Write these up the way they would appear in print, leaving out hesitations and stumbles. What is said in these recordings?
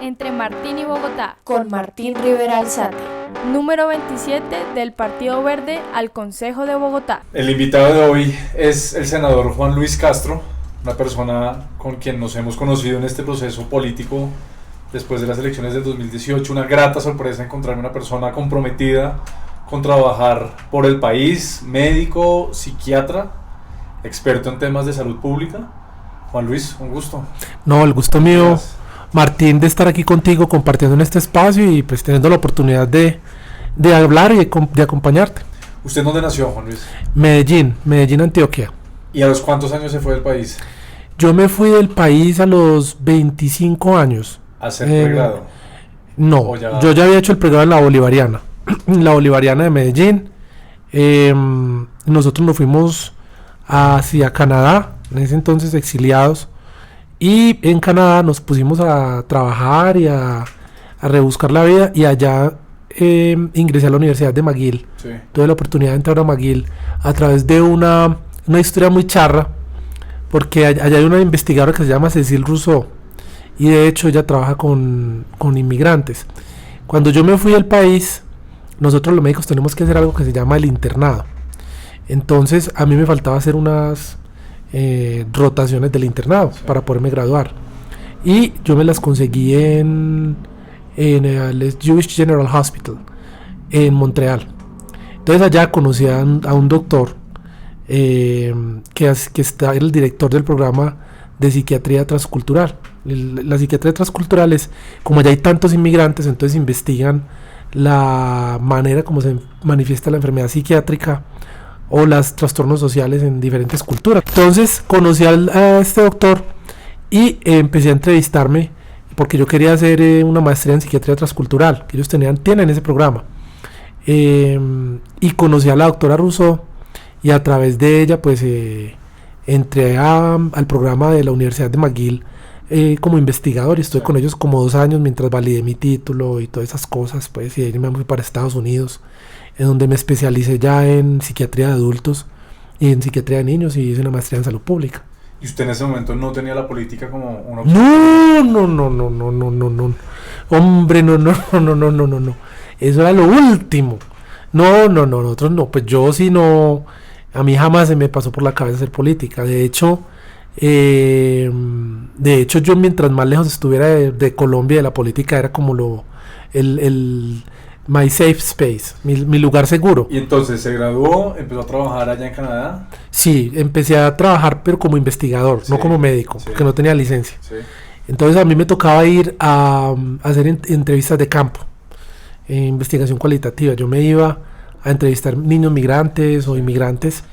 entre Martín y Bogotá, con Martín Rivera Alzate, número 27 del Partido Verde al Consejo de Bogotá. El invitado de hoy es el senador Juan Luis Castro, una persona con quien nos hemos conocido en este proceso político después de las elecciones del 2018. Una grata sorpresa encontrarme una persona comprometida con trabajar por el país, médico, psiquiatra, experto en temas de salud pública. Juan Luis, un gusto. No, el gusto mío, gracias, Martín, de estar aquí contigo compartiendo en este espacio y pues teniendo la oportunidad de hablar y de acompañarte. ¿Usted dónde nació, Juan Luis? Medellín, Antioquia. ¿Y a los cuántos años se fue del país? Yo me fui del país a los 25 años. ¿A hacer pregrado? No, yo ya había hecho el pregrado en la Bolivariana, la Bolivariana de Medellín. Nosotros nos fuimos hacia Canadá, en ese entonces exiliados, y en Canadá nos pusimos a trabajar y a rebuscar la vida, y allá ingresé a la Universidad de McGill. Sí. Tuve la oportunidad de entrar a McGill a través de una historia muy charra, porque allá hay una investigadora que se llama Cécile Rousseau, y de hecho ella trabaja con inmigrantes. Cuando yo me fui del país, nosotros los médicos tenemos que hacer algo que se llama el internado. Entonces a mí me faltaba hacer unas rotaciones del internado, sí, para poderme graduar, y yo me las conseguí en el Jewish General Hospital en Montreal. Entonces allá conocí a un doctor que está el director del programa de psiquiatría transcultural. La psiquiatría transcultural es, como allá hay tantos inmigrantes, entonces investigan la manera como se manifiesta la enfermedad psiquiátrica o los trastornos sociales en diferentes culturas. Entonces conocí a este doctor y empecé a entrevistarme porque yo quería hacer una maestría en psiquiatría transcultural, que ellos tienen ese programa, y conocí a la doctora Rousseau, y a través de ella pues entré al programa de la Universidad de McGill como investigador, y estuve con ellos como 2 años mientras validé mi título y todas esas cosas, pues, y ahí me fui para Estados Unidos, en donde me especialicé ya en psiquiatría de adultos y en psiquiatría de niños, y hice una maestría en salud pública. ¿Y usted en ese momento no tenía la política como una opción? No. Hombre, no. Eso era lo último. No, nosotros no. Pues yo sí no. A mí jamás se me pasó por la cabeza hacer política. De hecho, yo mientras más lejos estuviera de Colombia, de la política, era como my safe space, mi lugar seguro. ¿Y entonces se graduó, empezó a trabajar allá en Canadá? Sí, empecé a trabajar, pero como investigador, sí, no como médico, sí, porque no tenía licencia. Sí. Entonces a mí me tocaba ir a hacer entrevistas de campo, investigación cualitativa. Yo me iba a entrevistar niños migrantes o inmigrantes,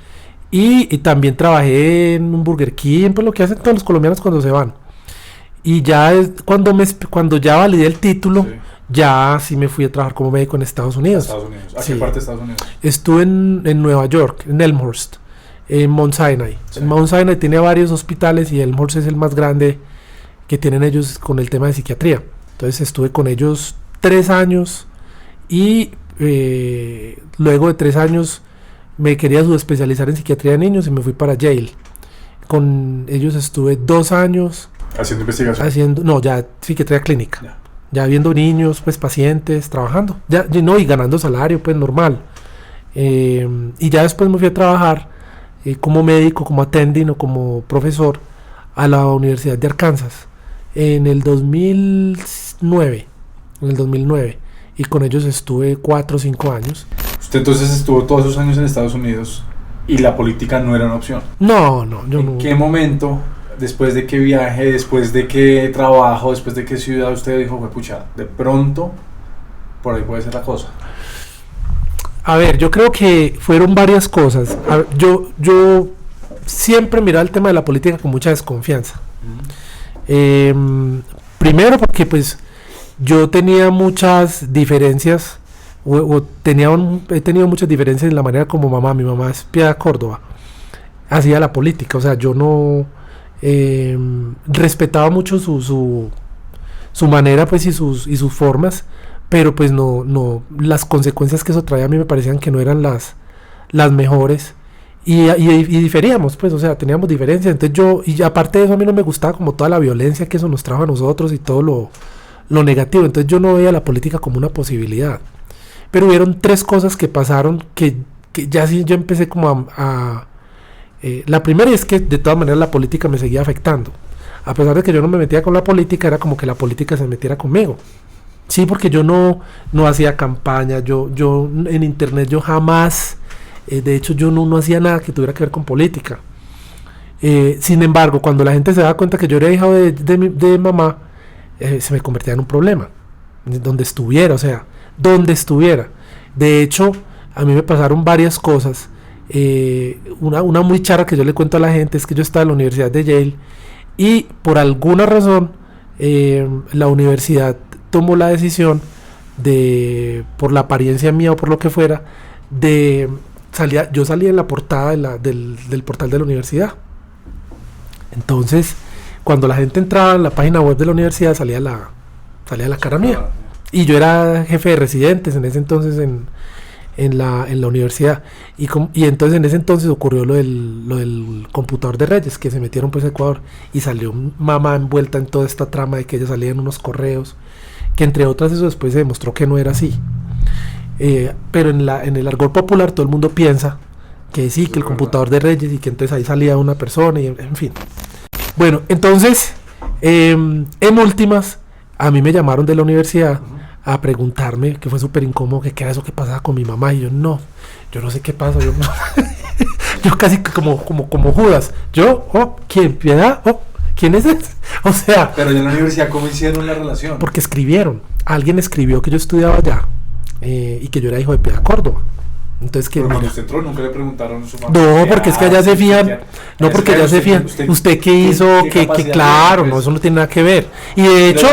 y también trabajé en un Burger King, pues lo que hacen todos los colombianos cuando se van. Y ya cuando ya validé el título, sí, ya sí me fui a trabajar como médico en Estados Unidos. ¿A sí, qué parte de Estados Unidos? Estuve en Nueva York, en Elmhurst, en Mount Sinai. Sí. Mount Sinai tiene varios hospitales y Elmhurst es el más grande que tienen ellos con el tema de psiquiatría. Entonces estuve con ellos 3 años, y luego de 3 años me quería subespecializar en psiquiatría de niños y me fui para Yale. Con ellos estuve 2 años. ¿Haciendo investigación? Ya psiquiatría clínica. Ya viendo niños, pues pacientes, trabajando. Y ganando salario, pues normal. Y ya después me fui a trabajar como médico, como attending o como profesor a la Universidad de Arkansas en el 2009. Y con ellos estuve 4 o 5 años. Usted entonces estuvo todos esos años en Estados Unidos y la política no era una opción. No, yo no. ¿En qué momento, después de qué viaje, después de qué trabajo, después de qué ciudad usted dijo, pucha, de pronto por ahí puede ser la cosa? A ver, yo creo que fueron varias cosas. Yo siempre miraba el tema de la política con mucha desconfianza. Primero porque pues yo tenía muchas diferencias, he tenido muchas diferencias en la manera como mi mamá es Piedad Córdoba, hacía la política. O sea, yo no respetaba mucho su manera, pues, y sus formas, pero pues no las consecuencias que eso traía a mí me parecían que no eran las mejores, y diferíamos, pues, o sea, teníamos diferencias. Entonces y aparte de eso, a mí no me gustaba como toda la violencia que eso nos trajo a nosotros y todo lo negativo, entonces yo no veía la política como una posibilidad. Pero hubieron 3 cosas que pasaron que ya sí yo empecé como la primera es que de todas maneras la política me seguía afectando. A pesar de que yo no me metía con la política, era como que la política se metiera conmigo. Sí, porque yo no hacía campaña, yo en internet yo jamás, de hecho yo no hacía nada que tuviera que ver con política. Sin embargo, cuando la gente se daba cuenta que yo era hijo de mamá, se me convertía en un problema, donde estuviera, donde estuviera. De hecho, a mí me pasaron varias cosas. Una muy charra que yo le cuento a la gente es que yo estaba en la Universidad de Yale y por alguna razón la universidad tomó la decisión por la apariencia mía o por lo que fuera, yo salía en la portada del portal de la universidad. Entonces, cuando la gente entraba en la página web de la universidad, salía la cara mía. Y yo era jefe de residentes en ese entonces en la universidad. Y entonces en ese entonces ocurrió lo del computador de Reyes, que se metieron pues a Ecuador. Y salió mamá envuelta en toda esta trama de que ella salía en unos correos. Que entre otras eso después se demostró que no era así. Pero en el argot popular todo el mundo piensa que sí, que el computador de Reyes y que entonces ahí salía una persona y en fin. Bueno, entonces en últimas a mí me llamaron de la universidad a preguntarme, que fue súper incómodo, que qué era eso que pasaba con mi mamá, y yo no sé qué pasa, yo casi como Judas, ¿quién? ¿Piedad? ¿Quién es ese? O sea... Pero en la universidad, ¿cómo hicieron la relación? Porque alguien escribió que yo estudiaba allá, y que yo era hijo de Piedad Córdoba. Entonces que... Pero cuando usted entró, nunca le preguntaron a su mamá. No, porque es que allá se fían. No, porque allá se fían. ¿Usted qué hizo? ¿Qué claro, no, eso no tiene nada que ver. Y de hecho...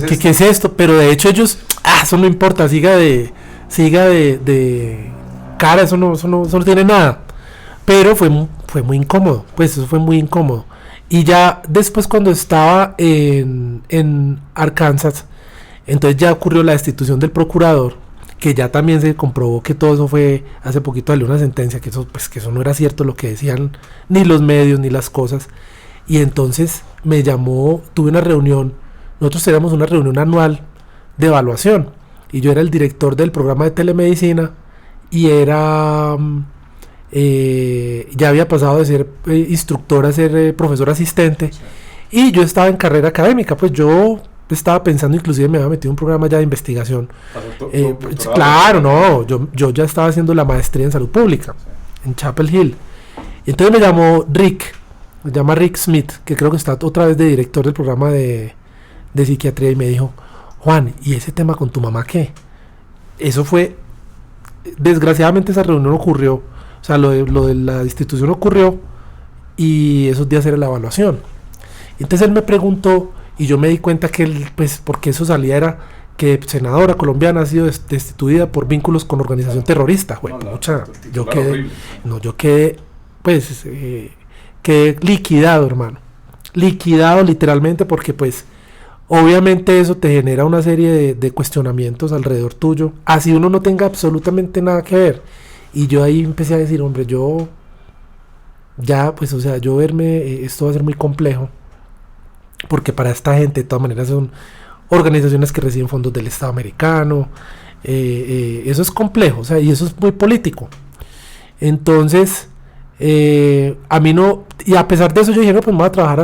¿Qué es esto? Pero de hecho ellos... eso no importa, siga de cara, eso no tiene nada. Pero fue muy incómodo, pues eso fue muy incómodo. Y ya después cuando estaba en Arkansas, entonces ya ocurrió la destitución del procurador, que ya también se comprobó que todo eso fue, hace poquito salió una sentencia que eso no era cierto lo que decían ni los medios ni las cosas. Y entonces me llamó, tuve una reunión, nosotros teníamos una reunión anual de evaluación y yo era el director del programa de telemedicina y ya había pasado de ser instructor a ser profesor asistente, y yo estaba en carrera académica, pues yo estaba pensando, inclusive me había metido en un programa ya de investigación. Claro, no, yo ya estaba haciendo la maestría en salud pública en Chapel Hill. Y entonces me llama Rick Smith, que creo que está otra vez de director del programa de psiquiatría, y me dijo: Juan, ¿y ese tema con tu mamá qué? Eso fue, desgraciadamente esa reunión ocurrió, o sea, lo de la institución ocurrió, y esos días era la evaluación. Entonces él me preguntó, y yo me di cuenta que él, pues, porque eso salía era que senadora colombiana ha sido destituida por vínculos con organización terrorista. Yo quedé, pues, quedé liquidado, hermano. Liquidado literalmente, porque pues, obviamente eso te genera una serie de cuestionamientos alrededor tuyo, así uno no tenga absolutamente nada que ver. Y yo ahí empecé a decir, hombre, yo verme, esto va a ser muy complejo, porque para esta gente de todas maneras son organizaciones que reciben fondos del Estado americano, eso es complejo, y eso es muy político. Entonces a mí no, y a pesar de eso yo dije, no, pues me voy a trabajar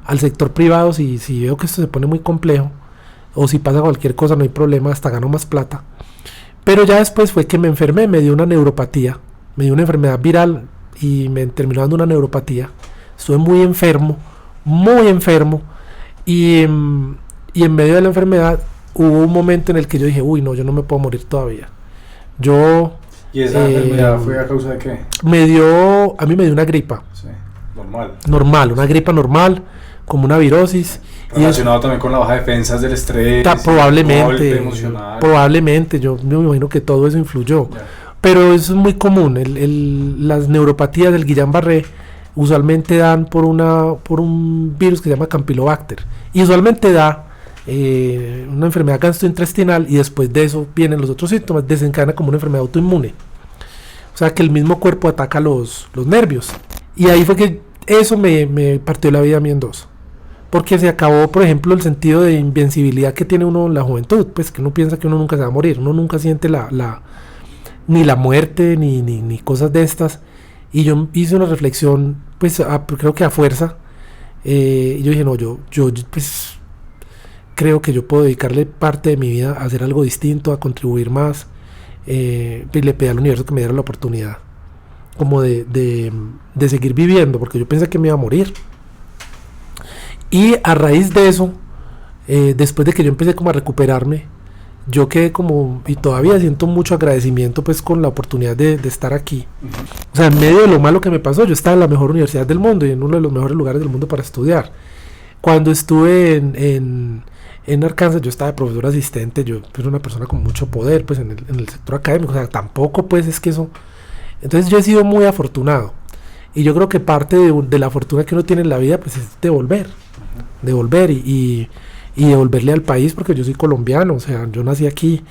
al sector privado, si veo que esto se pone muy complejo, o si pasa cualquier cosa no hay problema, hasta gano más plata. Pero ya después fue que me enfermé, me dio una neuropatía, me dio una enfermedad viral y me terminó dando una neuropatía. Estuve muy enfermo, y en medio de la enfermedad hubo un momento en el que yo dije, uy, no, yo no me puedo morir todavía. ¿Y esa enfermedad fue a causa de qué? A mí me dio una gripa. Sí, una gripa normal, como una virosis. Relacionado también con la baja defensas del estrés. Probablemente, yo me imagino que todo eso influyó. Yeah. Pero eso es muy común, las neuropatías del Guillain-Barré usualmente dan por un virus que se llama Campylobacter, y usualmente da una enfermedad gastrointestinal, y después de eso vienen los otros síntomas, desencadena como una enfermedad autoinmune, o sea que el mismo cuerpo ataca los nervios, y ahí fue que eso me partió la vida a mí en dos, porque se acabó, por ejemplo, el sentido de invencibilidad que tiene uno en la juventud, pues que uno piensa que uno nunca se va a morir, uno nunca siente ni la muerte, ni cosas de estas. Y yo hice una reflexión, pues creo que a fuerza, y yo dije, no, yo pues creo que yo puedo dedicarle parte de mi vida a hacer algo distinto, a contribuir más, pues le pedí al universo que me diera la oportunidad como de seguir viviendo, porque yo pensé que me iba a morir. Y a raíz de eso, después de que yo empecé como a recuperarme, yo quedé como, y todavía siento mucho agradecimiento pues con la oportunidad de estar aquí. O sea, en medio de lo malo que me pasó, yo estaba en la mejor universidad del mundo y en uno de los mejores lugares del mundo para estudiar. Cuando estuve en Arkansas, yo estaba de profesor asistente, yo era una persona con mucho poder pues en el sector académico, o sea, tampoco pues es que eso. Entonces yo he sido muy afortunado, y yo creo que parte de la fortuna que uno tiene en la vida pues es devolver y devolverle al país, porque yo soy colombiano, o sea, yo nací aquí,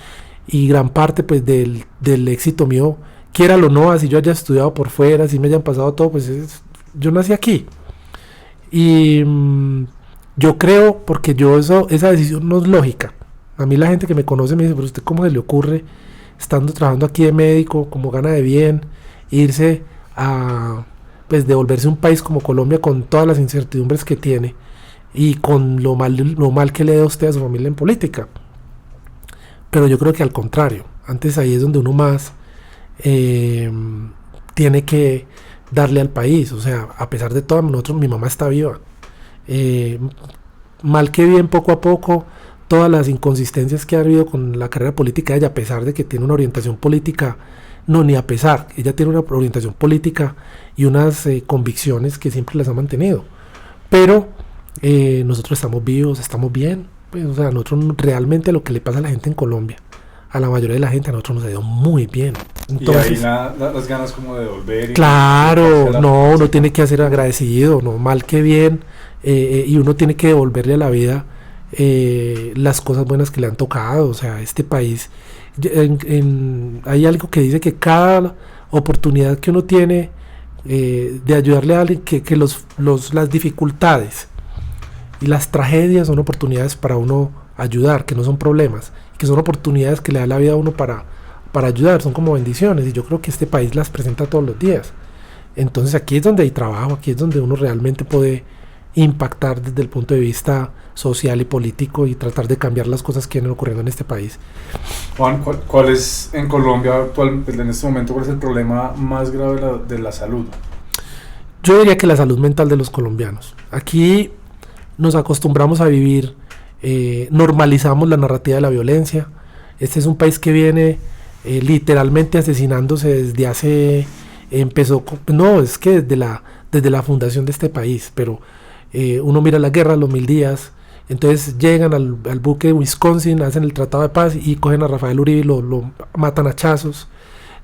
y gran parte pues del éxito mío, quiéralo o no, así yo haya estudiado por fuera, así me hayan pasado todo, pues yo nací aquí. Y yo creo, porque esa decisión no es lógica. A mí la gente que me conoce me dice, pero usted cómo se le ocurre, trabajando aquí de médico, como gana de bien, irse a pues devolverse a un país como Colombia con todas las incertidumbres que tiene y con lo mal que le da a usted a su familia en política. Pero yo creo que al contrario, antes ahí es donde uno más tiene que darle al país. O sea, a pesar de todo, mi mamá está viva, mal que bien, poco a poco, todas las inconsistencias que ha habido con la carrera política de ella, a pesar de que tiene una orientación política, ella tiene una orientación política y unas convicciones que siempre las ha mantenido, pero nosotros estamos vivos, estamos bien, pues, o sea, nosotros realmente lo que le pasa a la gente en Colombia, a la mayoría de la gente, a nosotros nos ha ido muy bien. Entonces, y ahí las ganas como de volver. Claro, uno tiene que ser agradecido, no mal que bien, y uno tiene que devolverle a la vida las cosas buenas que le han tocado. O sea, este país, hay algo que dice que cada oportunidad que uno tiene de ayudarle a alguien, que las dificultades y las tragedias son oportunidades para uno ayudar, que no son problemas, que son oportunidades que le da la vida a uno para ayudar, son como bendiciones, y yo creo que este país las presenta todos los días. Entonces aquí es donde hay trabajo, aquí es donde uno realmente puede impactar desde el punto de vista social y político y tratar de cambiar las cosas que vienen ocurriendo en este país. Juan, ¿cuál es en Colombia actualmente, en este momento, cuál es el problema más grave de la salud? Yo diría que la salud mental de los colombianos. Aquí nos acostumbramos a vivir, normalizamos la narrativa de la violencia. Este es un país que viene literalmente asesinándose desde hace, es que desde la fundación de este país, pero uno mira la guerra, los 1000 días, entonces llegan al buque de Wisconsin, hacen el tratado de paz y cogen a Rafael Uribe y lo matan a hachazos.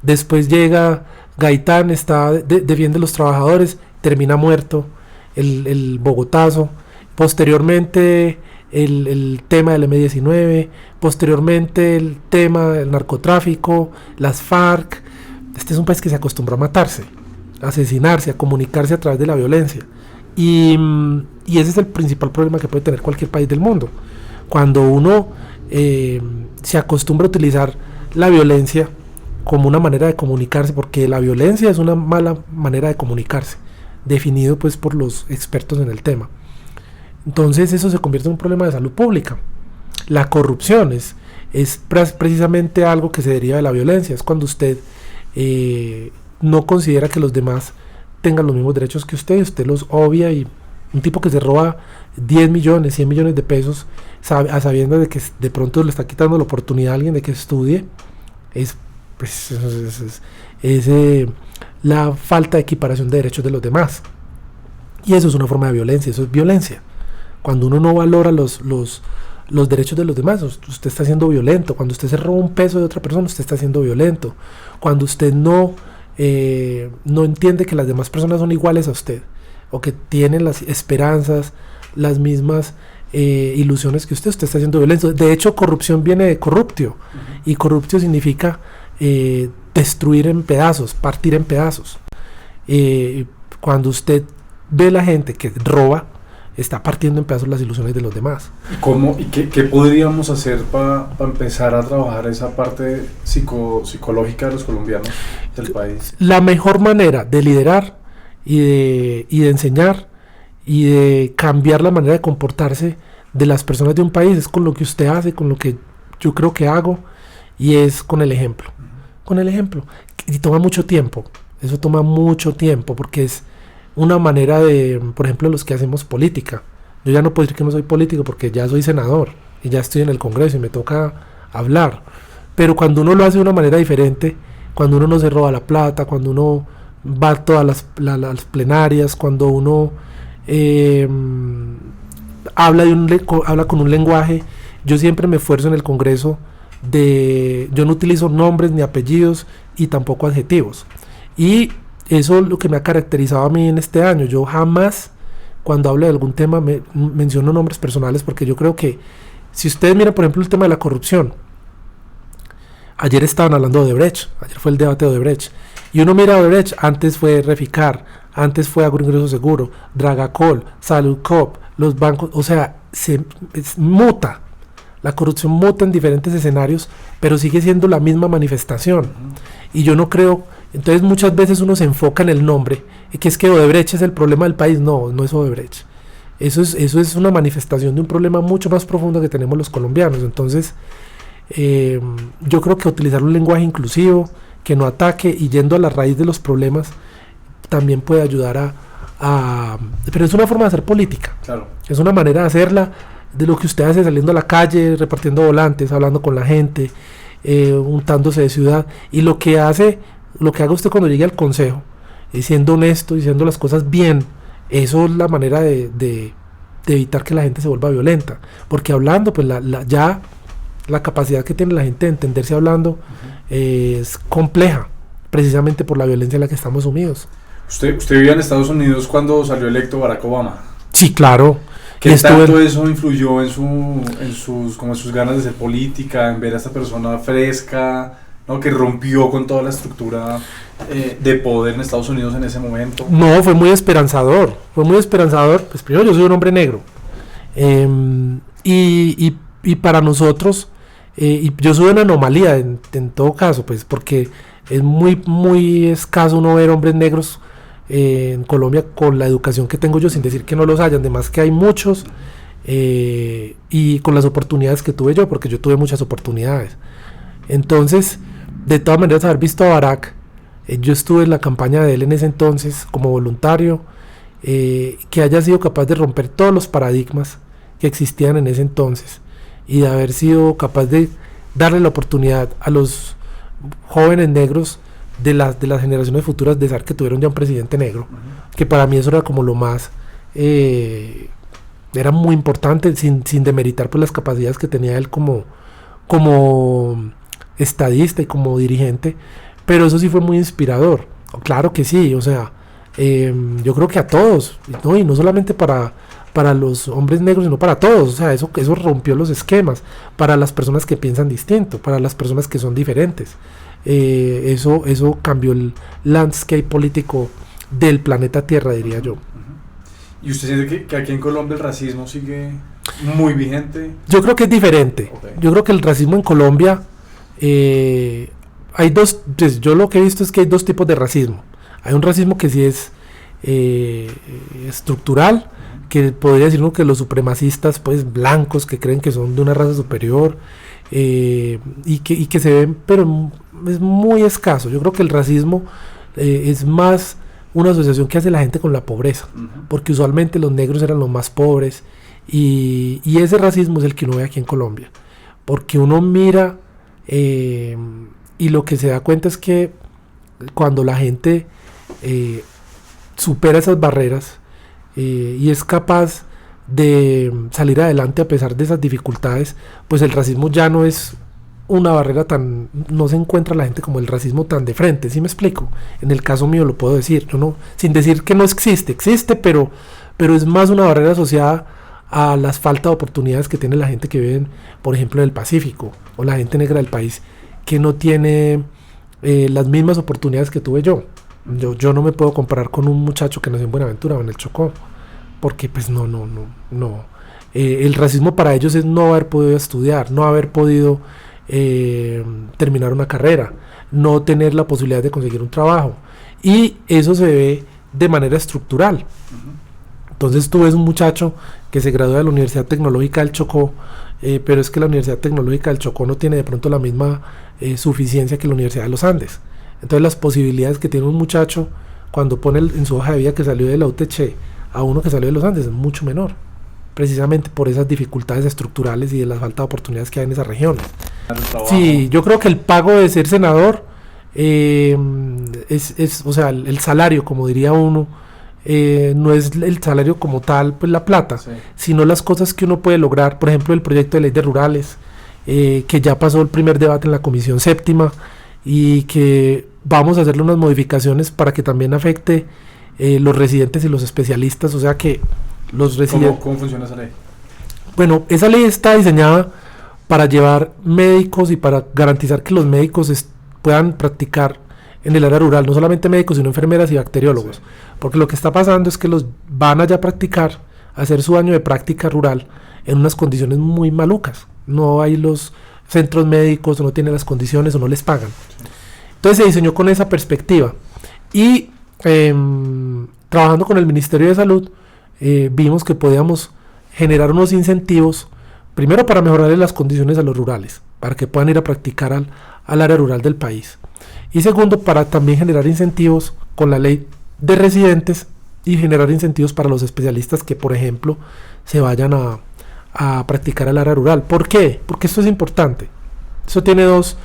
Después llega Gaitán, defiende a los trabajadores, termina muerto, el Bogotazo. Posteriormente el tema del M-19, posteriormente el tema del narcotráfico, las FARC. Este es un país que se acostumbró a matarse, a asesinarse, a comunicarse a través de la violencia. Y ese es el principal problema que puede tener cualquier país del mundo. Cuando uno se acostumbra a utilizar la violencia como una manera de comunicarse, porque la violencia es una mala manera de comunicarse, definido pues por los expertos en el tema. Entonces eso se convierte en un problema de salud pública. La corrupción es precisamente algo que se deriva de la violencia. Es cuando usted no considera que los demás tengan los mismos derechos que usted los obvia, y un tipo que se roba 10 millones, 100 millones de pesos a sabiendas de que de pronto le está quitando la oportunidad a alguien de que estudie, es la falta de equiparación de derechos de los demás, y eso es una forma de violencia, eso es violencia. Cuando uno no valora los derechos de los demás, usted está siendo violento. Cuando usted se roba un peso de otra persona, usted está siendo violento. Cuando usted no entiende que las demás personas son iguales a usted, o que tienen las esperanzas, las mismas ilusiones que usted está siendo violento. De hecho, corrupción viene de corruptio, y corruptio significa destruir en pedazos, partir en pedazos. Cuando usted ve la gente que roba, está partiendo en pedazos las ilusiones de los demás. ¿Y qué podríamos hacer para empezar a trabajar esa parte psicológica de los colombianos del país? La mejor manera de liderar y de enseñar y de cambiar la manera de comportarse de las personas de un país es con lo que usted hace, con lo que yo creo que hago, y es con el ejemplo. Con el ejemplo. Y toma mucho tiempo. Eso toma mucho tiempo porque es una manera de, por ejemplo, los que hacemos política. Yo ya no puedo decir que no soy político porque ya soy senador y ya estoy en el Congreso y me toca hablar. Pero cuando uno lo hace de una manera diferente, cuando uno no se roba la plata, cuando uno va a todas las plenarias, cuando uno habla con un lenguaje, yo siempre me esfuerzo en el Congreso yo no utilizo nombres ni apellidos y tampoco adjetivos. Y eso es lo que me ha caracterizado a mí en este año. Yo jamás, cuando hablo de algún tema, menciono nombres personales, porque yo creo que, si ustedes miran, por ejemplo, el tema de la corrupción, ayer estaban hablando de Odebrecht, ayer fue el debate de Odebrecht, y uno mira a Odebrecht, antes fue Reficar, antes fue Agroingreso Seguro, Dragacol, Saludcop, los bancos, o sea, muta. La corrupción muta en diferentes escenarios, pero sigue siendo la misma manifestación. Y yo no creo, entonces muchas veces uno se enfoca en el nombre, que es que Odebrecht es el problema del país. No es Odebrecht. Eso es una manifestación de un problema mucho más profundo que tenemos los colombianos. Entonces, yo creo que utilizar un lenguaje inclusivo, que no ataque y yendo a la raíz de los problemas, también puede ayudar pero es una forma de hacer política. Claro. Es una manera de hacerla, de lo que usted hace saliendo a la calle, repartiendo volantes, hablando con la gente, untándose de ciudad, y lo que haga usted cuando llegue al consejo, siendo honesto, diciendo las cosas bien. Eso es la manera de evitar que la gente se vuelva violenta, porque hablando, pues ya la capacidad que tiene la gente de entenderse hablando es compleja, precisamente por la violencia en la que estamos sumidos. ¿Usted vivía en Estados Unidos cuando salió electo Barack Obama? Sí, claro. ¿Qué tanto eso influyó en sus ganas de hacer política, en ver a esta persona fresca, ¿no?, que rompió con toda la estructura de poder en Estados Unidos en ese momento? No, fue muy esperanzador. Pues primero, yo soy un hombre negro. Y para nosotros, y yo soy una anomalía en todo caso, pues porque es muy, muy escaso uno ver hombres negros en Colombia con la educación que tengo yo, sin decir que no los hayan, además que hay muchos, y con las oportunidades que tuve yo, porque yo tuve muchas oportunidades. Entonces, de todas maneras, haber visto a Barack, yo estuve en la campaña de él en ese entonces como voluntario, que haya sido capaz de romper todos los paradigmas que existían en ese entonces y de haber sido capaz de darle la oportunidad a los jóvenes negros de las generaciones futuras de saber que tuvieron ya un presidente negro, que para mí eso era como lo más, era muy importante, sin demeritar pues las capacidades que tenía él como estadista y como dirigente, pero eso sí fue muy inspirador. Claro que sí, o sea, yo creo que a todos, ¿no? Y no solamente para los hombres negros, sino para todos. O sea, eso rompió los esquemas para las personas que piensan distinto, para las personas que son diferentes. Eso cambió el landscape político del planeta Tierra, diría yo. ¿Y usted siente que aquí en Colombia el racismo sigue muy vigente? Yo creo que es diferente. Okay. Yo creo que el racismo en Colombia, hay dos, pues yo lo que he visto es que hay dos tipos de racismo. Hay un racismo que sí es estructural, que podría decir uno que los supremacistas pues blancos que creen que son de una raza superior, y que se ven, pero es muy escaso. Yo creo que el racismo es más una asociación que hace la gente con la pobreza, porque usualmente los negros eran los más pobres, y ese racismo es el que uno ve aquí en Colombia, porque uno mira y lo que se da cuenta es que cuando la gente supera esas barreras y es capaz de salir adelante a pesar de esas dificultades, pues el racismo ya no es una barrera no se encuentra la gente como el racismo tan de frente. ¿Sí me explico? En el caso mío lo puedo decir, yo no, sin decir que no existe, pero es más una barrera asociada a las faltas de oportunidades que tiene la gente que vive, por ejemplo, en el Pacífico, o la gente negra del país, que no tiene las mismas oportunidades que tuve yo. Yo no me puedo comparar con un muchacho que nació en Buenaventura o en el Chocó, porque pues no. El racismo para ellos es no haber podido estudiar, no haber podido terminar una carrera, no tener la posibilidad de conseguir un trabajo, y eso se ve de manera estructural. Entonces tú ves un muchacho que se gradúa de la Universidad Tecnológica del Chocó, pero es que la Universidad Tecnológica del Chocó no tiene de pronto la misma suficiencia que la Universidad de los Andes. Entonces las posibilidades que tiene un muchacho cuando pone en su hoja de vida que salió de la UTC a uno que salió de los Andes es mucho menor, precisamente por esas dificultades estructurales y de la falta de oportunidades que hay en esas regiones. Sí, yo creo que el pago de ser senador o sea, el salario, como diría uno, no es el salario como tal, pues la plata, sí, sino las cosas que uno puede lograr. Por ejemplo, el proyecto de ley de rurales, que ya pasó el primer debate en la Comisión Séptima y que vamos a hacerle unas modificaciones para que también afecte los residentes y los especialistas, o sea que los residentes... ¿Cómo funciona esa ley? Bueno, esa ley está diseñada para llevar médicos y para garantizar que los médicos puedan practicar en el área rural, no solamente médicos, sino enfermeras y bacteriólogos, sí, porque lo que está pasando es que los van allá a practicar, a hacer su año de práctica rural en unas condiciones muy malucas, no hay los centros médicos, no tienen las condiciones o no les pagan. Sí. Entonces se diseñó con esa perspectiva y trabajando con el Ministerio de Salud vimos que podíamos generar unos incentivos, primero para mejorarle las condiciones a los rurales, para que puedan ir a practicar al área rural del país, y segundo, para también generar incentivos con la ley de residentes y generar incentivos para los especialistas que, por ejemplo, se vayan a practicar al área rural. ¿Por qué? Porque esto es importante. Esto tiene dos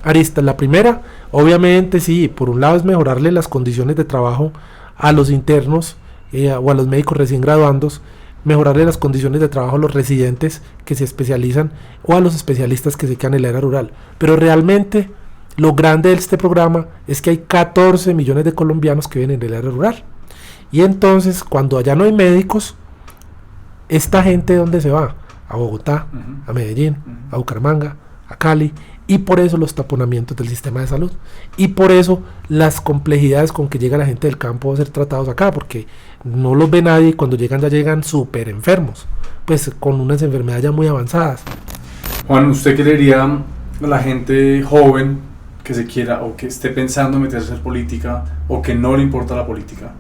aristas. La primera, obviamente, sí, por un lado es mejorarle las condiciones de trabajo a los internos o a los médicos recién graduandos, mejorarle las condiciones de trabajo a los residentes que se especializan o a los especialistas que se quedan en el área rural. Pero realmente lo grande de este programa es que hay 14 millones de colombianos que viven en el área rural. Y entonces, cuando allá no hay médicos, esta gente, ¿dónde se va? A Bogotá, a Medellín, a Bucaramanga, a Cali, y por eso los taponamientos del sistema de salud, y por eso las complejidades con que llega la gente del campo a ser tratados acá, porque no los ve nadie y cuando llegan ya llegan súper enfermos, pues con unas enfermedades ya muy avanzadas. Juan, ¿usted qué le diría a la gente joven que se quiera o que esté pensando en meterse a hacer política o que no le importa la política?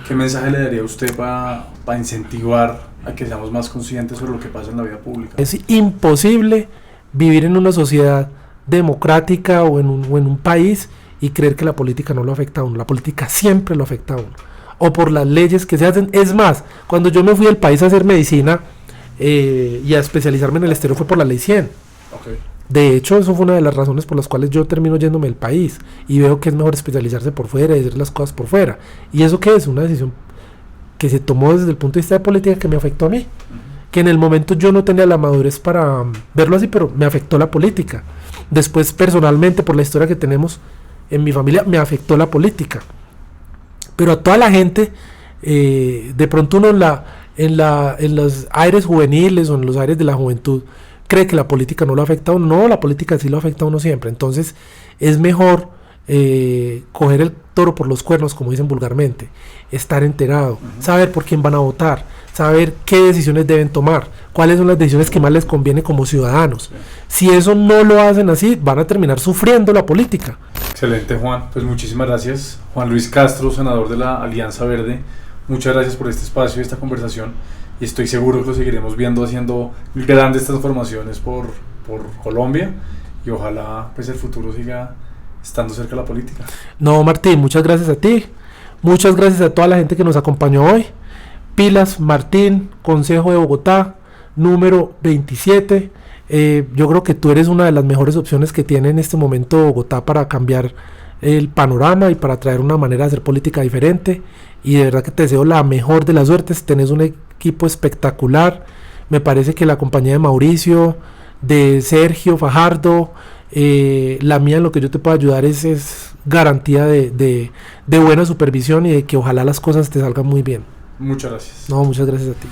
¿Qué mensaje le daría a usted para incentivar a que seamos más conscientes sobre lo que pasa en la vida pública? Es imposible vivir en una sociedad democrática o en un país y creer que la política no lo afecta a uno. La política siempre lo afecta a uno, o por las leyes que se hacen. Es más, cuando yo me fui del país a hacer medicina y a especializarme en el exterior fue por la ley 100. Okay. De hecho, eso fue una de las razones por las cuales yo termino yéndome del país y veo que es mejor especializarse por fuera y hacer las cosas por fuera. ¿Y eso qué es? Una decisión que se tomó desde el punto de vista de política que me afectó a mí, que en el momento yo no tenía la madurez para verlo así, pero me afectó la política. Después, personalmente, por la historia que tenemos en mi familia, me afectó la política. Pero a toda la gente, de pronto uno en los aires juveniles o en los aires de la juventud cree que la política no lo afecta a uno. No, la política sí lo afecta a uno siempre. Entonces es mejor coger el toro por los cuernos, como dicen vulgarmente, estar enterado, saber por quién van a votar, saber qué decisiones deben tomar, cuáles son las decisiones que más les conviene como ciudadanos. Si eso no lo hacen así, van a terminar sufriendo la política. Excelente, Juan. Pues muchísimas gracias. Juan Luis Castro, senador de la Alianza Verde, muchas gracias por este espacio y esta conversación, y estoy seguro que lo seguiremos viendo haciendo grandes transformaciones por Colombia, y ojalá pues el futuro siga estando cerca de la política. No, Martín, muchas gracias a ti, muchas gracias a toda la gente que nos acompañó hoy. Pilas, Martín, Consejo de Bogotá, número 27. Yo creo que tú eres una de las mejores opciones que tiene en este momento Bogotá para cambiar el panorama y para traer una manera de hacer política diferente, y de verdad que te deseo la mejor de las suertes. Tenés un equipo espectacular. Me parece que la compañía de Mauricio, de Sergio Fajardo, la mía, en lo que yo te puedo ayudar es garantía de buena supervisión y de que ojalá las cosas te salgan muy bien. Muchas gracias. No, muchas gracias a ti.